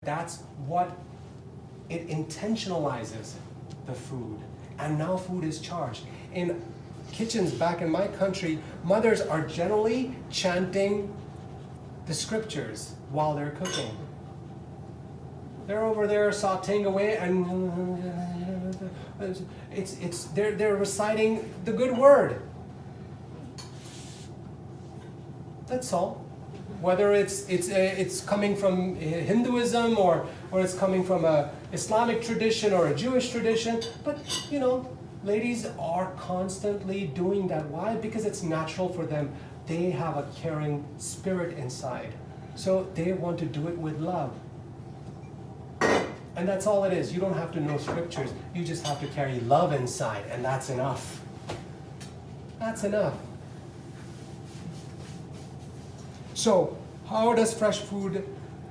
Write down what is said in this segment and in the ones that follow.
That's what it intentionalizes the food. And now food is charged. In kitchens back in my country, mothers are generally chanting the scriptures while they're cooking. They're over there sauteing away, and they're reciting the good word. That's all. Whether it's coming from Hinduism or it's coming from a Islamic tradition or a Jewish tradition, but ladies are constantly doing that. Why? Because it's natural for them. They have a caring spirit inside, so they want to do it with love. And that's all it is. You don't have to know scriptures. You just have to carry love inside, and that's enough. That's enough. So, how does fresh food,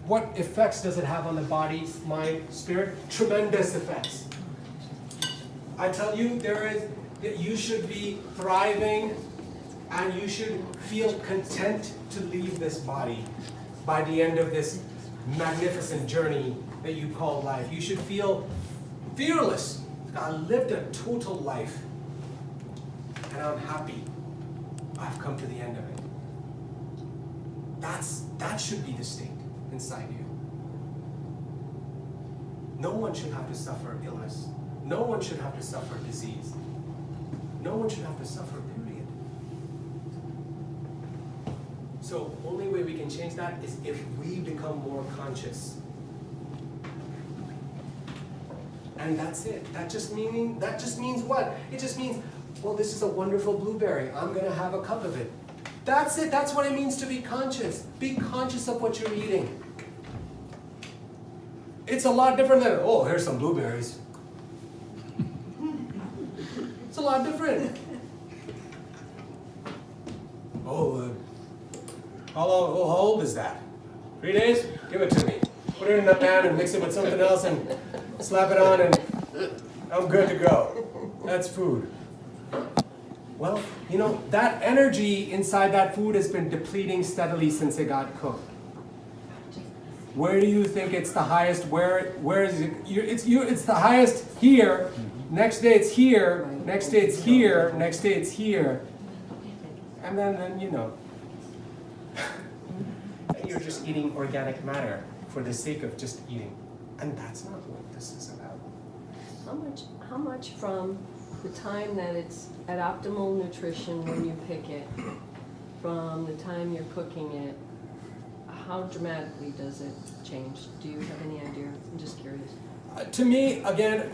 what effects does it have on the body, mind, spirit? Tremendous effects. I tell you, that you should be thriving and you should feel content to leave this body by the end of this magnificent journey that you call life. You should feel fearless. I lived a total life and I'm happy. I've come to the end of it. That should be the state inside you. No one should have to suffer illness. No one should have to suffer disease. No one should have to suffer, period. So, only way we can change that is if we become more conscious. And that's it. That just means what? It just means, well, this is a wonderful blueberry. I'm going to have a cup of it. That's it. That's what it means to be conscious. Be conscious of what you're eating. It's a lot different than, oh, here's some blueberries. It's a lot different. How old is that? 3 days? Give it to me. Put it in a pan and mix it with something else and slap it on and I'm good to go. That's food. Well, that energy inside that food has been depleting steadily since it got cooked. Where do you think it's the highest? Where is it? It's the highest here. Next day it's here. Next day it's here. Next day it's here. And then you're just eating organic matter for the sake of just eating. And that's not what this is about. How much from the time that it's at optimal nutrition when you pick it, from the time you're cooking it, how dramatically does it change? Do you have any idea? I'm just curious. To me, again,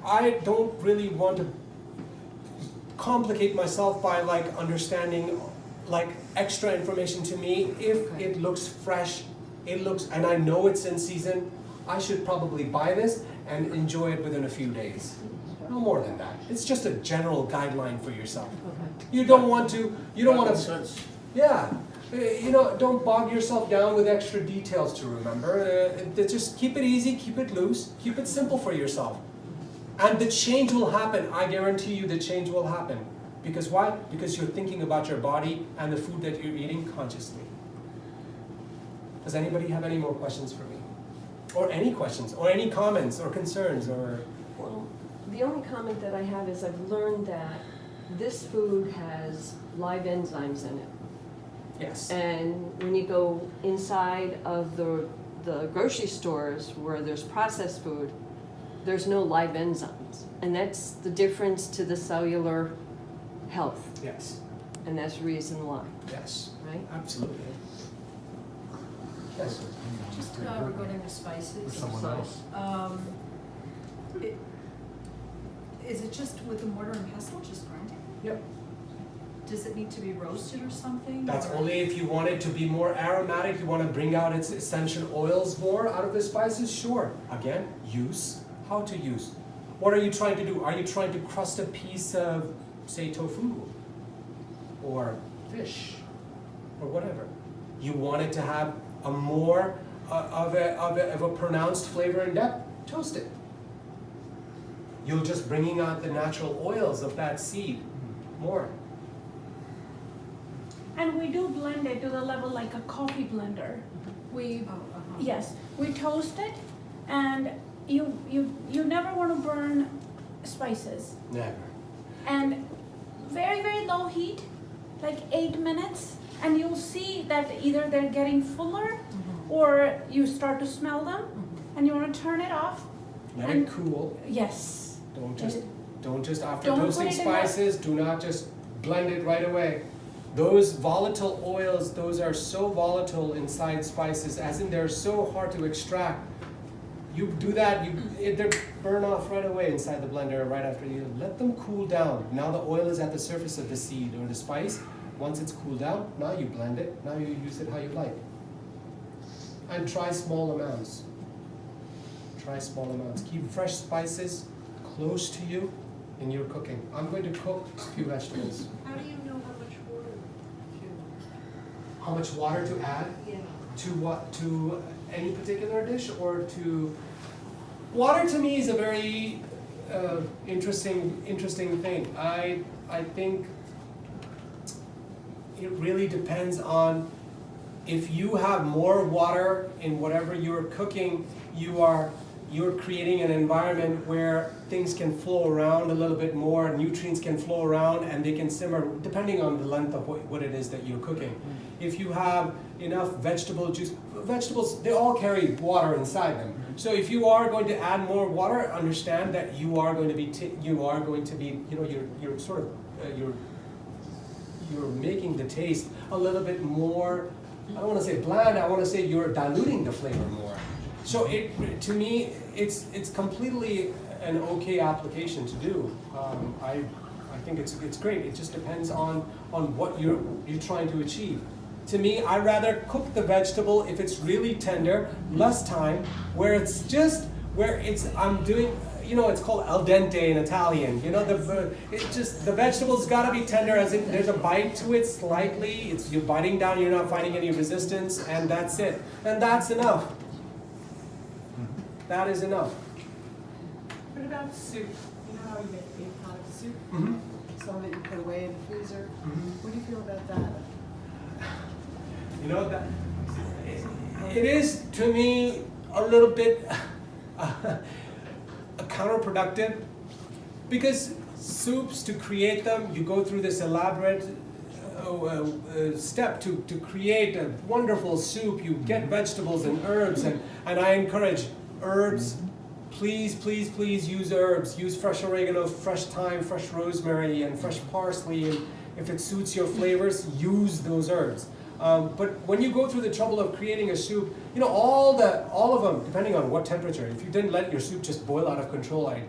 I don't really want to complicate myself by understanding extra information. To me, if it looks fresh, and I know it's in season, I should probably buy this and enjoy it within a few days. No more than that. It's just a general guideline for yourself. Okay. You don't want to. Yeah. Don't bog yourself down with extra details to remember. Just keep it easy, keep it loose, keep it simple for yourself. And the change will happen. I guarantee you the change will happen. Because why? Because you're thinking about your body and the food that you're eating consciously. Does anybody have any more questions for me? Or any questions, or any comments, or concerns, or... Well, the only comment that I have is I've learned that this food has live enzymes in it. Yes. And when you go inside of the grocery stores where there's processed food, there's no live enzymes. And that's the difference to the cellular health. Yes. And that's the reason why. Yes. Right? Absolutely. Yes. Just regarding the spices. Someone else. Is it just with the mortar and pestle, just grinding? Yep. Does it need to be roasted or something? That's or? only if you want it to be more aromatic, you want to bring out its essential oils more out of the spices, sure. Again, use. How to use. What are you trying to do? Are you trying to crust a piece of, say, tofu? Or fish? Or whatever. You want it to have a more of a pronounced flavor and depth, toast it. You're just bringing out the natural oils of that seed more. And we do blend it to the level like a coffee blender. We, Oh, uh-huh. yes, we toast it, and you never want to burn spices. Never. And very, very low heat, like 8 minutes, and you'll see that either they're getting fuller or you start to smell them, and you want to turn it off. Let And- it cool. Yes. Don't just after Don't toasting put it in spices, do not just blend it right away. Those volatile oils, those are so volatile inside spices, as in they're so hard to extract. You do that, they burn off right away inside the blender right after you let them cool down. Now the oil is at the surface of the seed or the spice. Once it's cooled down, now you blend it, now you use it how you like. And try small amounts. Try small amounts. Keep fresh spices close to you in your cooking. I'm going to cook a few vegetables. How do you know how much water to? How much water to add? Yeah. To what? To any particular dish, or to water? To me is a very interesting thing. I think it really depends on if you have more water in whatever you're cooking, you're creating an environment where things can flow around a little bit more, nutrients can flow around, and they can simmer depending on the length of what it is that you're cooking. If you have enough vegetable juice, vegetables, they all carry water inside them. So if you are going to add more water, understand that you are going to be, you're sort of, you're making the taste a little bit more, I don't want to say bland, I want to say you're diluting the flavor more. So to me, it's completely an okay application to do. I think it's great. It just depends on what you're trying to achieve. To me, I rather cook the vegetable if it's really tender, less time, where I'm doing, it's called al dente in Italian. The vegetables got to be tender, as if there's a bite to it slightly. You're biting down, you're not finding any resistance, and that's it. And that's enough. That is enough. What about soup? You know how you make a pot of soup? Mm-hmm. Some that you put away in the freezer? Mm-hmm. What do you feel about that? That it is, to me, a little bit counterproductive, because soups, to create them, you go through this elaborate step to create a wonderful soup. You get vegetables and herbs, and I encourage herbs. Please use herbs. Use fresh oregano, fresh thyme, fresh rosemary, and fresh parsley, and if it suits your flavors, use those herbs. But when you go through the trouble of creating a soup, all of them, depending on what temperature. If you didn't let your soup just boil out of control, I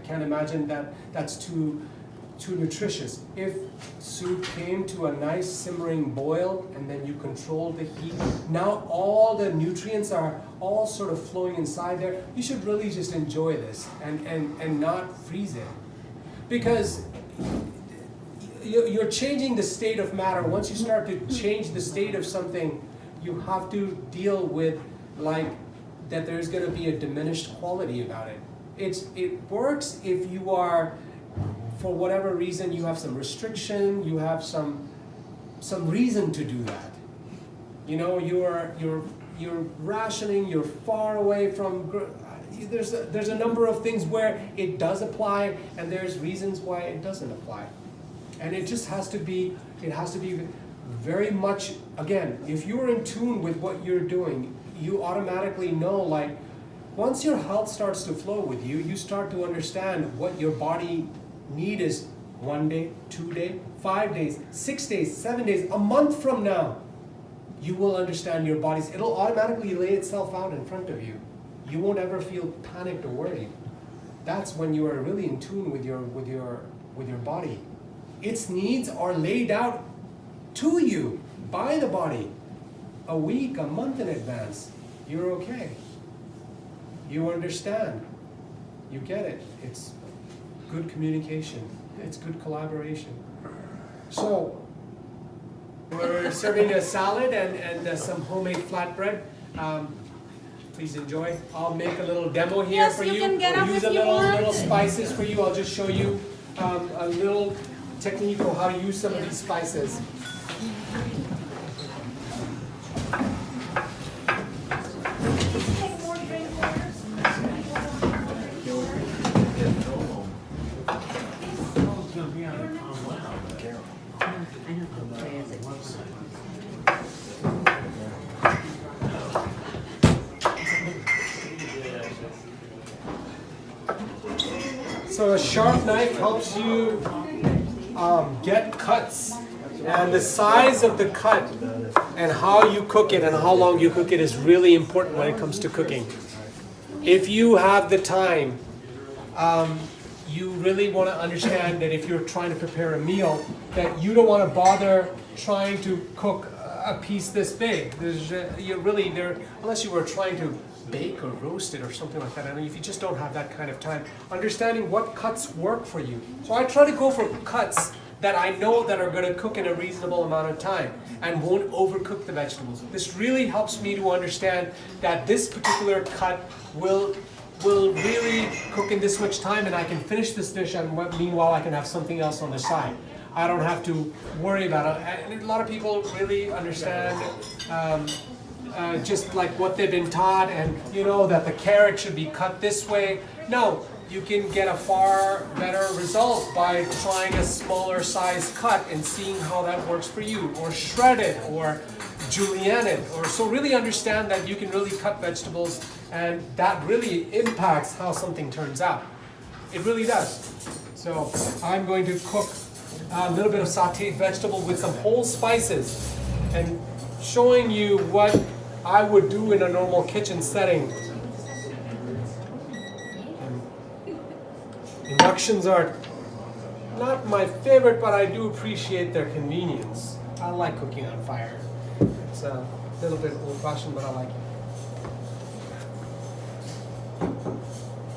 can't imagine that's too nutritious. If soup came to a nice simmering boil and then you control the heat, now all the nutrients are all sort of flowing inside there. You should really just enjoy this and not freeze it, because you're changing the state of matter. Once you start to change the state of something, you have to deal with that there's going to be a diminished quality about it. It works if you are, for whatever reason, you have some restriction, you have some reason to do that. You're rationing, you're far away from. There's a number of things where it does apply, and there's reasons why it doesn't apply. And it just has to be very much, again, if you're in tune with what you're doing, you automatically know, once your health starts to flow with you, you start to understand what your body need is 1 day, 2 days, 5 days, 6 days, 7 days, a month from now. You will understand your body's, it'll automatically lay itself out in front of you. You won't ever feel panicked or worried. That's when you are really in tune with your body. Its needs are laid out to you by the body a week, a month in advance. You're okay. You understand. You get it. It's good communication. It's good collaboration. So, we're serving a salad and some homemade flatbread. Please enjoy. I'll make a little demo here Yes, for you you. can get We'll up use if a you little want. spices for you. I'll just show you a little technique of how to use some of these spices. Hey, So a sharp knife helps you get cuts. And the size of the cut and how you cook it and how long you cook it is really important when it comes to cooking. If you have the time, you really want to understand that if you're trying to prepare a meal, that you don't want to bother trying to cook a piece this big. You're really there, unless you were trying to bake or roast it or something like that. I mean, if you just don't have that kind of time, understanding what cuts work for you. So I try to go for cuts that I know that are going to cook in a reasonable amount of time and won't overcook the vegetables. This really helps me to understand that this particular cut will really cook in this much time, and I can finish this dish, and meanwhile I can have something else on the side. I don't have to worry about it. And a lot of people really understand just like what they've been taught, and you know that the carrot should be cut this way. No, you can get a far better result by trying a smaller size cut and seeing how that works for you, or shred it, or julienne it, or so really understand that you can really cut vegetables, and that really impacts how something turns out. It really does. So I'm going to cook a little bit of sauteed vegetable with some whole spices and showing you what I would do in a normal kitchen setting. Inductions are not my favorite, but I do appreciate their convenience. I like cooking on fire. It's a little bit old-fashioned, but I like it.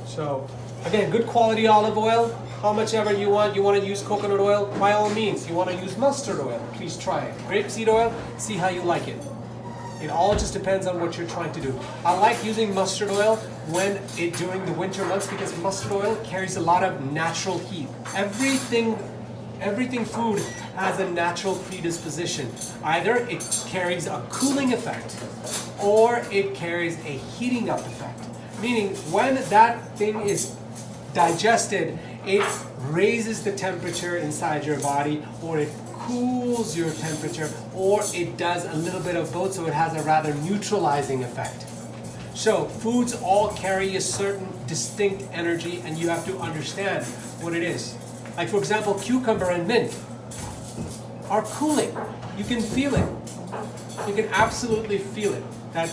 So, again, good quality olive oil. How much ever you want to use coconut oil, by all means. You want to use mustard oil, please try it. Grapeseed oil, see how you like it. It all just depends on what you're trying to do. I like using mustard oil during the winter months because mustard oil carries a lot of natural heat. Everything food has a natural predisposition. Either it carries a cooling effect or it carries a heating up effect. Meaning when that thing is digested, it raises the temperature inside your body, or it cools your temperature, or it does a little bit of both, so it has a rather neutralizing effect. So foods all carry a certain distinct energy, and you have to understand what it is. Like for example, cucumber and mint are cooling. You can feel it. You can absolutely feel it. That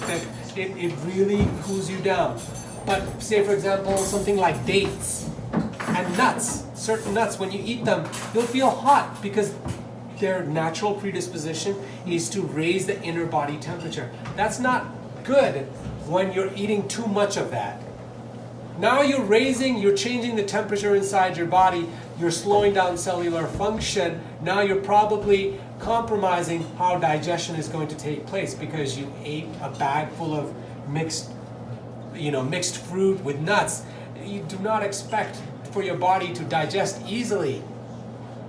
it really cools you down. But say for example, something like dates and nuts, certain nuts, when you eat them, you'll feel hot because their natural predisposition is to raise the inner body temperature. That's not good when you're eating too much of that. Now you're changing the temperature inside your body, you're slowing down cellular function. Now you're probably compromising how digestion is going to take place because you ate a bag full of mixed fruit with nuts. You do not expect for your body to digest easily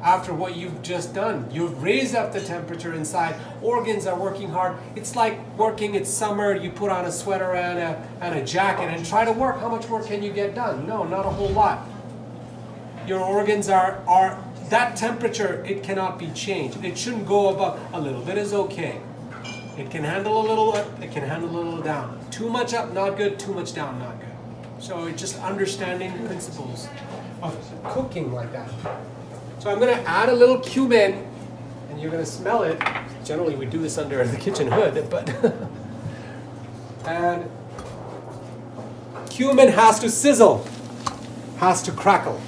after what you've just done. You've raised up the temperature inside. Organs are working hard. It's like working, it's summer, you put on a sweater and a jacket and try to work. How much work can you get done? No, not a whole lot. Your organs are that temperature, it cannot be changed. It shouldn't go above. A little bit is okay. It can handle a little up, it can handle a little down. Too much up, not good. Too much down, not good. So it's just understanding the principles of cooking like that. So I'm going to add a little cumin, and you're going to smell it. Generally, we do this under the kitchen hood, but and cumin has to sizzle, has to crackle,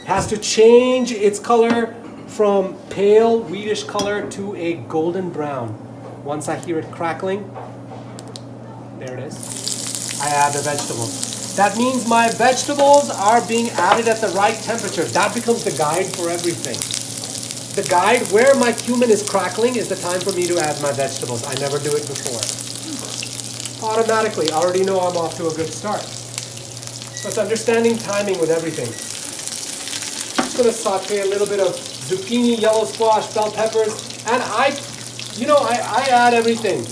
has to change its color from pale reddish color to a golden brown. Once I hear it crackling, there it is, I add the vegetables. That means my vegetables are being added at the right temperature. That becomes the guide for everything. The guide where my cumin is crackling is the time for me to add my vegetables. I never do it before. Automatically, I already know I'm off to a good start. So it's understanding timing with everything. I'm just going to saute a little bit of zucchini, yellow squash, bell peppers, and I add everything.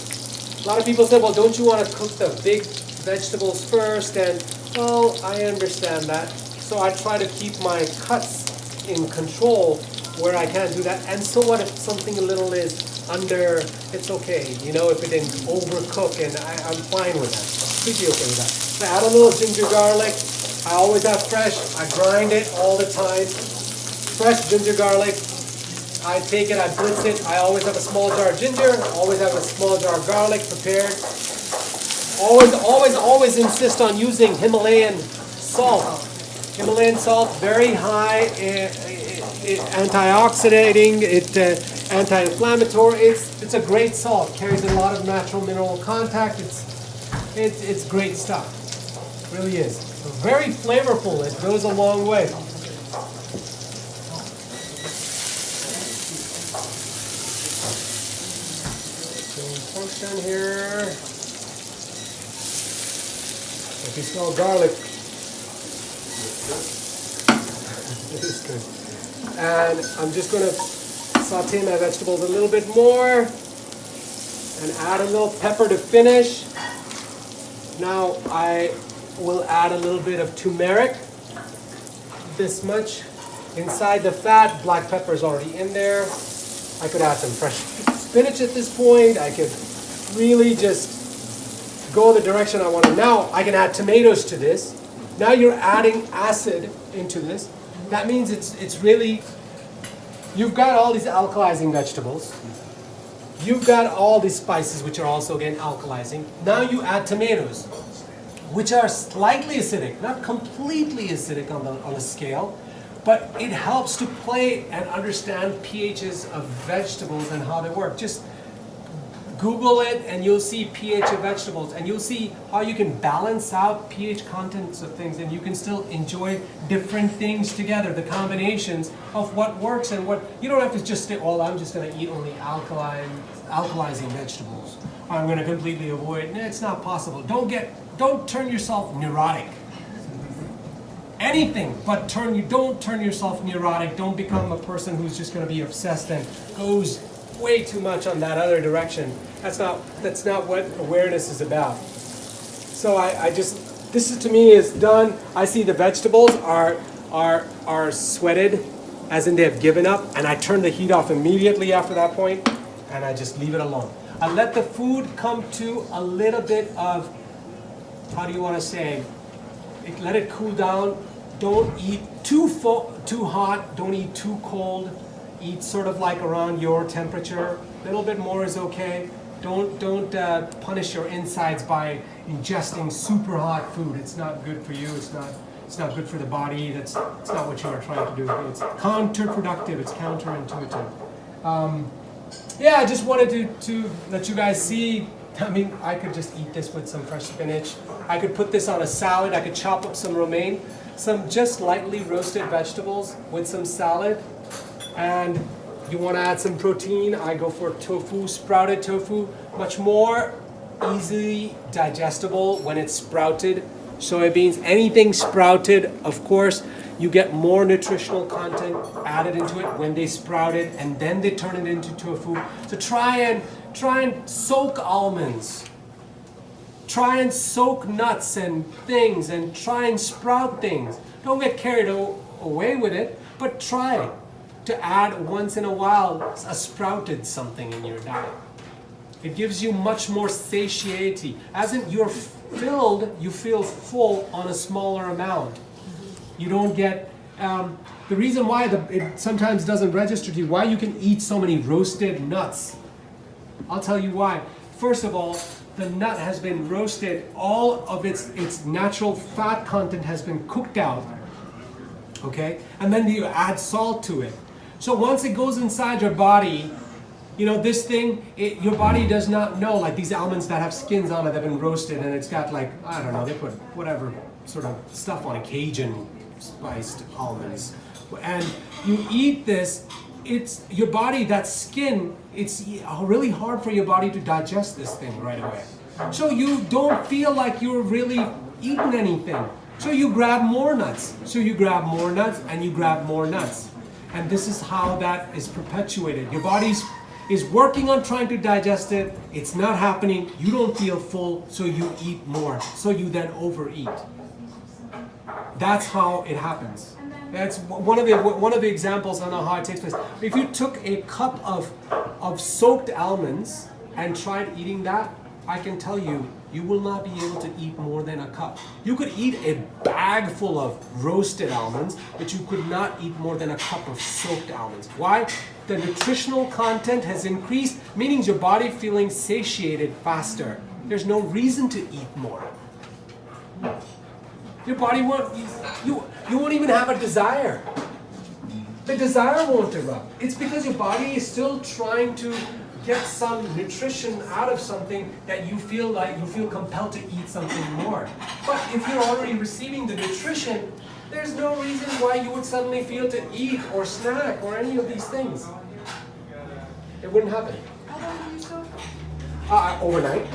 A lot of people say, well, don't you want to cook the big vegetables first? And well, I understand that. So I try to keep my cuts in control where I can do that. And so what if something a little is under, it's okay. If it didn't overcook, and I'm fine with that. Completely okay with that. So add a little ginger garlic, I always have fresh. I grind it all the time. Fresh ginger garlic. I take it, I blitz it. I always have a small jar of ginger. Always have a small jar of garlic prepared. Always insist on using Himalayan salt. Himalayan salt, very high antioxidating, anti-inflammatory. It's a great salt. Carries a lot of natural mineral contact. It's great stuff. It really is. Very flavorful. It goes a long way. Function here. If you smell garlic, it is good. And I'm just going to saute my vegetables a little bit more and add a little pepper to finish. Now I will add a little bit of turmeric, this much. Inside the fat, black pepper is already in there. I could add some fresh spinach at this point. I could really just go the direction I want to. Now I can add tomatoes to this. Now you're adding acid into this. That means it's really, you've got all these alkalizing vegetables. You've got all these spices which are also again alkalizing. Now you add tomatoes, which are slightly acidic, not completely acidic on the scale, but it helps to play and understand pHs of vegetables and how they work. Just Google it and you'll see pH of vegetables and you'll see how you can balance out pH contents of things and you can still enjoy different things together, the combinations of what works and what, you don't have to just say, oh, I'm just going to eat only alkalizing vegetables. I'm going to completely avoid, no, it's not possible. Don't turn yourself neurotic. Anything, but don't turn yourself neurotic. Don't become a person who's just going to be obsessed and goes way too much on that other direction. That's not what awareness is about. So this is, to me, is done. I see the vegetables are sweated, as in they have given up, and I turn the heat off immediately after that point, and I just leave it alone. I let the food come to a little bit of, how do you want to say, let it cool down. Don't eat too hot, don't eat too cold. Eat sort of like around your temperature. A little bit more is okay. Don't punish your insides by ingesting super hot food. It's not good for you. It's not good for the body. It's not what you are trying to do. It's counterproductive. It's counterintuitive. Yeah, I just wanted to let you guys see. I mean, I could just eat this with some fresh spinach. I could put this on a salad. I could chop up some romaine, some just lightly roasted vegetables with some salad. And you want to add some protein, I go for tofu, sprouted tofu, much more easily digestible when it's sprouted. Soybeans, anything sprouted, of course, you get more nutritional content added into it when they sprout it and then they turn it into tofu. So try and soak almonds. Try and soak nuts and things and try and sprout things. Don't get carried away with it, but try to add once in a while a sprouted something in your diet. It gives you much more satiety. As in you're filled, you feel full on a smaller amount. You don't get, the reason why it sometimes doesn't register to you, why you can eat so many roasted nuts. I'll tell you why. First of all, the nut has been roasted, all of its natural fat content has been cooked out. Okay? And then you add salt to it. So once it goes inside your body, you know, this thing, your body does not know, like these almonds that have skins on it that have been roasted and it's got like, I don't know, they put whatever sort of stuff on it, Cajun spiced almonds. And you eat this, it's your body, that skin, it's really hard for your body to digest this thing right away. So you don't feel like you're really eating anything. So you grab more nuts. So you grab more nuts and you grab more nuts. And this is how that is perpetuated. Your body is working on trying to digest it. It's not happening. You don't feel full, so you eat more. So you then overeat. That's how it happens. That's one of the examples on how it takes place. If you took a cup of soaked almonds and tried eating that, I can tell you you will not be able to eat more than a cup. You could eat a bag full of roasted almonds, but you could not eat more than a cup of soaked almonds. Why? The nutritional content has increased, meaning your body feeling satiated faster. There's no reason to eat more. Your body won't, you won't even have a desire. The desire won't erupt. It's because your body is still trying to get some nutrition out of something that you feel compelled to eat something more. But if you're already receiving the nutrition, there's no reason why you would suddenly feel to eat or snack or any of these things. It wouldn't happen. How long do you soak? Overnight.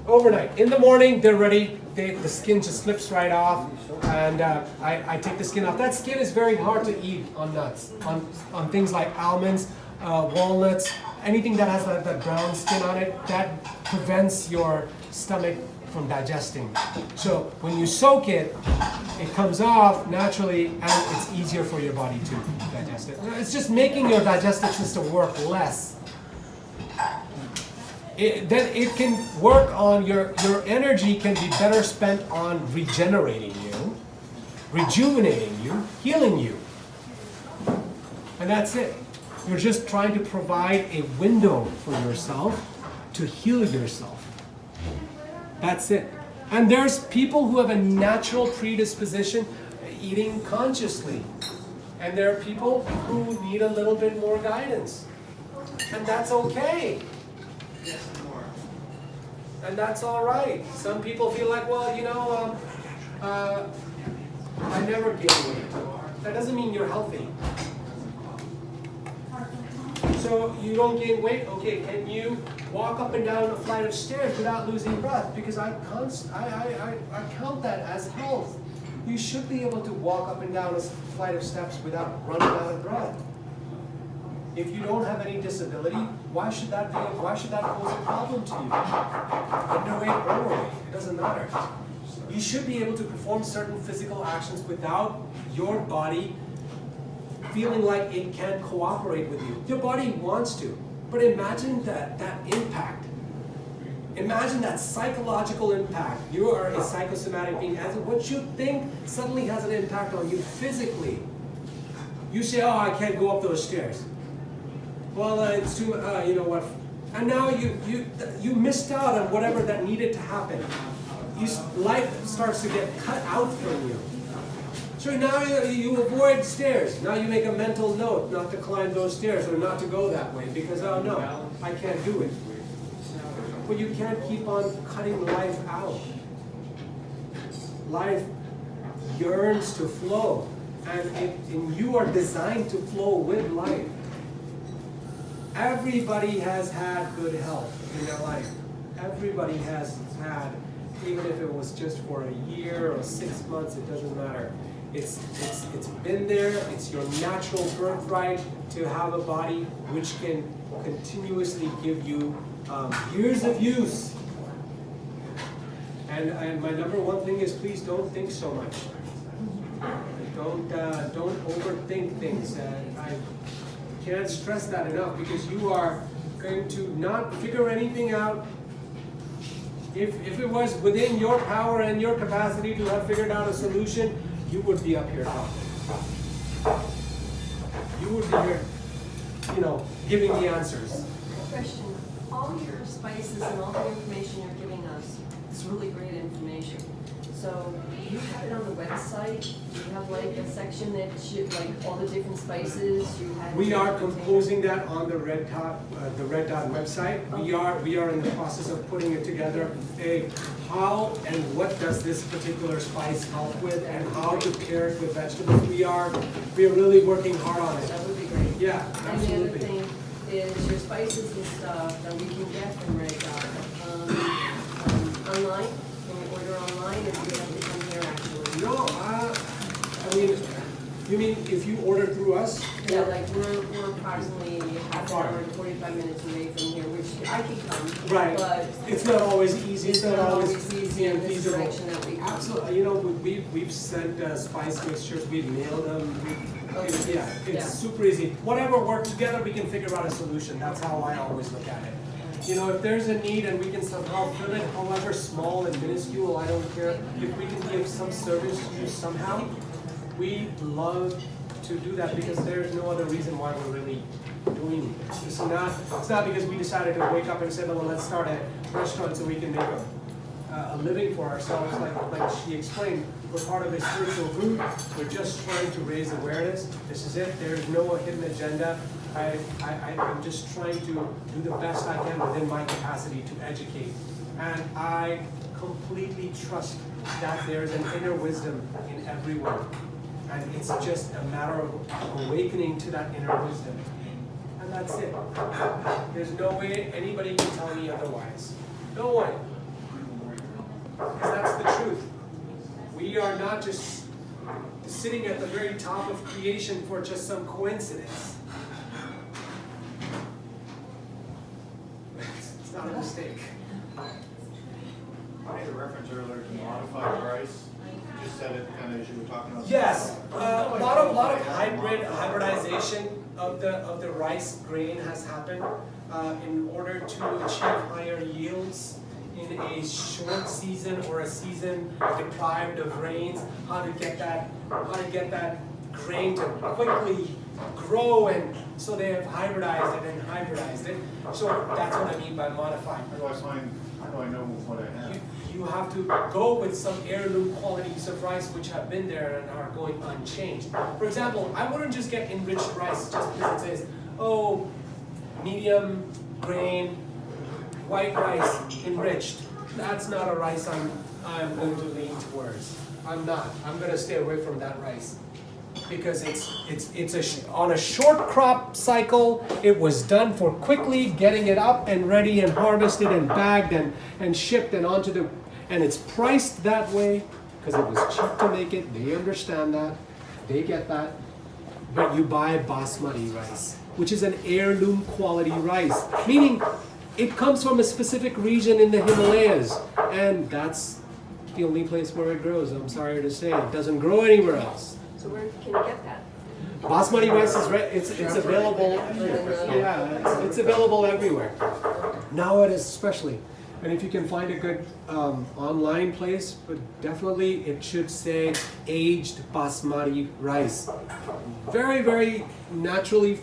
Overnight. In the morning, they're ready. The skin just slips right off, and I take the skin off. That skin is very hard to eat on nuts, on things like almonds, walnuts, anything that has that brown skin on it. That prevents your stomach from digesting. So when you soak it, it comes off naturally, and it's easier for your body to digest it. It's just making your digestive system work less. Then it can work on your energy can be better spent on regenerating you, rejuvenating you, healing you. And that's it. You're just trying to provide a window for yourself to heal yourself. That's it. And there's people who have a natural predisposition eating consciously. And there are people who need a little bit more guidance. And that's okay. And that's all right. Some people feel like, well, I never gain weight. That doesn't mean you're healthy. So you don't gain weight? Okay, can you walk up and down a flight of stairs without losing breath? Because I count that as health. You should be able to walk up and down a flight of steps without running out of breath. If you don't have any disability, why should that pose a problem to you? Underweight, overweight, it doesn't matter. You should be able to perform certain physical actions without your body feeling like it can't cooperate with you. Your body wants to, but imagine that impact. Imagine that psychological impact. You are a psychosomatic being. As what you think suddenly has an impact on you physically. You say, oh, I can't go up those stairs. Well, it's too, you know what? And now you missed out on whatever that needed to happen. Life starts to get cut out from you. So now you avoid stairs. Now you make a mental note not to climb those stairs or not to go that way because, oh no, I can't do it. But you can't keep on cutting life out. Life yearns to flow, and you are designed to flow with life. Everybody has had good health in their life. Everybody has had, even if it was just for a year or 6 months, it doesn't matter. It's been there. It's your natural birthright to have a body which can continuously give you years of use. And my number one thing is please don't think so much. Don't overthink things. I can't stress that enough because you are going to not figure anything out. If it was within your power and your capacity to have figured out a solution, you would be up here talking. You would be here, giving the answers. Question, all your spices and all the information you're giving us is really great information. So you have it on the website, you have like a section that like all the different spices you have. We are composing that on the Red Dot website. Okay. We are in the process of putting it together. How and what does this particular spice help with, and how to pair it with vegetables. We are really working hard on it. That would be great. Yeah, And the other absolutely. thing is your spices and stuff that we can get from Red Dot. Online, can we order online, or do we have to come here actually? No, you mean if you order through us? Yeah, like we're approximately half an hour to 45 minutes away from here, which I could come. Right. But It's not always easy. it's not always easy in this feasible. direction that we come. Absolutely. We've sent spice mixtures. We've mailed them. Okay. Yeah, it's Yeah. super easy. Whatever works together, we can figure out a solution. That's how I always look at it. You know, if there's a need and we can somehow fill it, however small and minuscule, I don't care. If we can give some service to you somehow, we love to do that because there's no other reason why we're really doing it. It's not because we decided to wake up and say, well, let's start a restaurant so we can make a living for ourselves. Like she explained, we're part of a spiritual group. We're just trying to raise awareness. This is it. There's no hidden agenda. I'm just trying to do the best I can within my capacity to educate. And I completely trust that there's an inner wisdom in everyone. And it's just a matter of awakening to that inner wisdom. And that's it. There's no way anybody can tell me otherwise. No one. Because that's the truth. We are not just sitting at the very top of creation for just some coincidence. It's not a mistake. I made a reference earlier to modified rice. You just said it kind of as you were talking about. Yes, a lot of hybridization of the rice grain has happened in order to achieve higher yields in a short season or a season deprived of rains. How to get that grain to quickly grow, and so they have hybridized it. So that's what I mean by modified. How do I know what I have? You have to go with some heirloom qualities of rice which have been there and are going unchanged. For example, I wouldn't just get enriched rice just because it says, oh, medium grain, white rice enriched. That's not a rice I'm going to lean towards. I'm not. I'm going to stay away from that rice. Because it's on a short crop cycle. It was done for quickly getting it up and ready and harvested and bagged and shipped and and it's priced that way because it was cheap to make it. They understand that. They get that. But you buy basmati rice, which is an heirloom quality rice, meaning it comes from a specific region in the Himalayas, and that's the only place where it grows. I'm sorry to say, it doesn't grow anywhere else. So where can you get that? Basmati rice is it's available. Yeah, it's available everywhere. Nowadays, especially. And if you can find a good online place, but definitely it should say aged basmati rice. Very, very naturally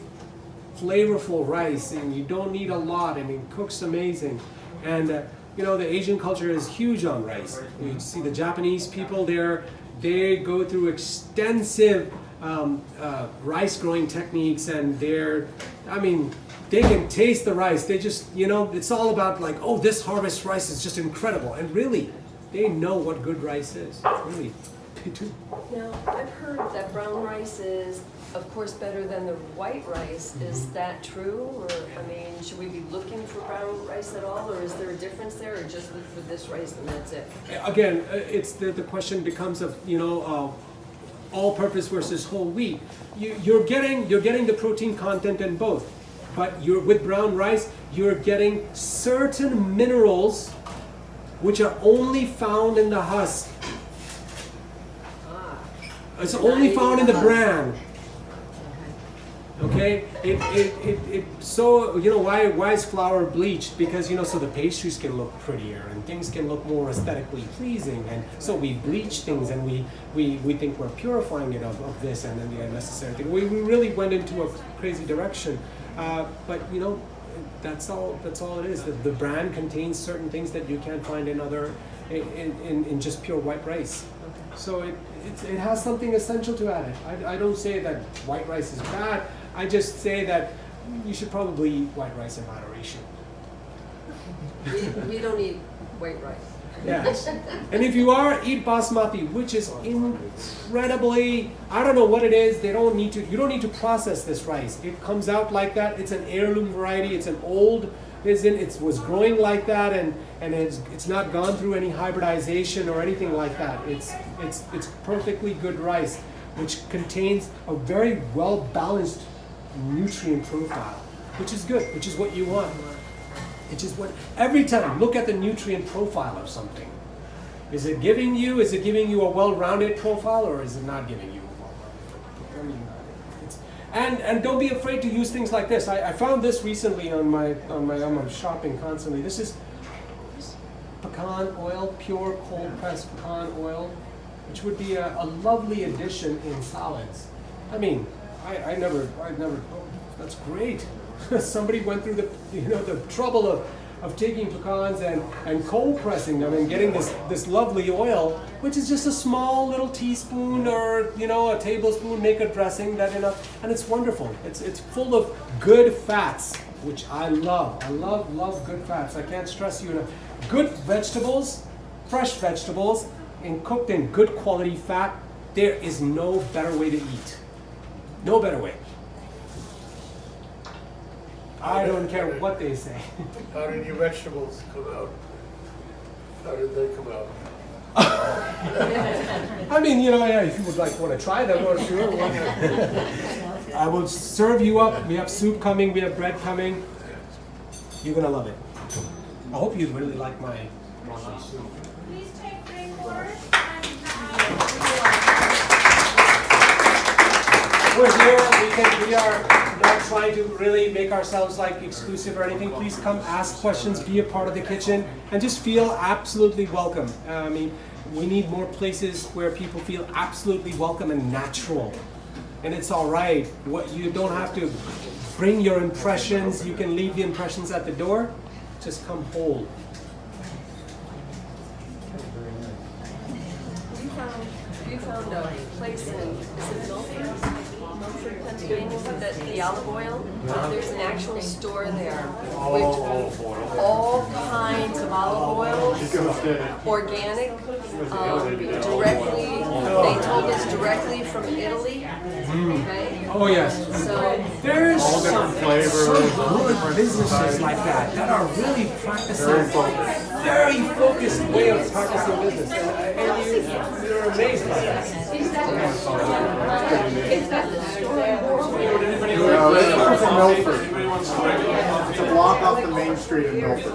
flavorful rice, and you don't need a lot, and it cooks amazing. And you know, the Asian culture is huge on rice. You see the Japanese people there. They go through extensive rice growing techniques, and they can taste the rice. They just, you know, it's all about like, oh, this harvest rice is just incredible. And really, they know what good rice is. Really, they do. Now, I've heard that brown rice is, of course, better than the white rice. Is that true? Or, I mean, should we be looking for brown rice at all? Or is there a difference there? Or just look for this rice and that's it? Again, it's the question becomes of, you know, all-purpose versus whole wheat. You're getting the protein content in both, but with brown rice, you're getting certain minerals which are only found in the husk. It's only found in the bran. Okay, so you know why is flour bleached? Because, you know, so the pastries can look prettier and things can look more aesthetically pleasing, and so we bleach things and we think we're purifying it of this and then the unnecessary thing. We really went into a crazy direction, but you know, that's all it is. The bran contains certain things that you can't find in just pure white rice. So it has something essential to add. I don't say that white rice is bad. I just say that you should probably eat white rice in moderation. We don't eat white rice. Yes. And if you eat basmati, which is incredibly, I don't know what it is, you don't need to process this rice. It comes out like that. It's an heirloom variety. It's an old, it was growing like that, and it's not gone through any hybridization or anything like that. It's perfectly good rice, which contains a very well balanced nutrient profile, which is good, which is what you want. It's just what every time look at the nutrient profile of something. Is it giving you a well-rounded profile, or is it not giving you a well-rounded profile? I mean, And don't be afraid to use things like this. I found this recently on my I'm shopping constantly. This is pecan oil, pure cold pressed pecan oil, which would be a lovely addition in salads. I mean, I never, oh, that's great. Somebody went through the trouble of taking pecans and cold pressing them and getting this lovely oil, which is just a small little teaspoon or a tablespoon, make a dressing and it's wonderful. It's full of good fats, which I love. I love good fats. I can't stress you enough. Good vegetables, fresh vegetables, and cooked in good quality fat. There is no better way to eat. No better way. I don't care what they say. How did your vegetables come out? How did they come out? I mean, yeah, if you would want to try them, or sure. I will serve you up. We have soup coming. We have bread coming. You're gonna love it. I hope you really like my soup. Please take rainwater We're here. We are not trying to really make ourselves like exclusive or anything. Please come ask questions, be a part of the kitchen, and just feel absolutely welcome. I mean, we need more places where people feel absolutely welcome and natural. And it's all right. What you don't have to bring your impressions. You can leave the impressions at the door. Just come whole. You found a place in, is it Milford, Pennsylvania, with the olive oil? There's an actual store there with all kinds of olive oils, organic, directly, they told us directly from Italy, okay? Oh yes. So, There's All different flavors. some good businesses like that are really practicing very focused way of practicing business. And you're amazed by that. it's got the store. This one's from Milford. It's a block off the main street in Milford.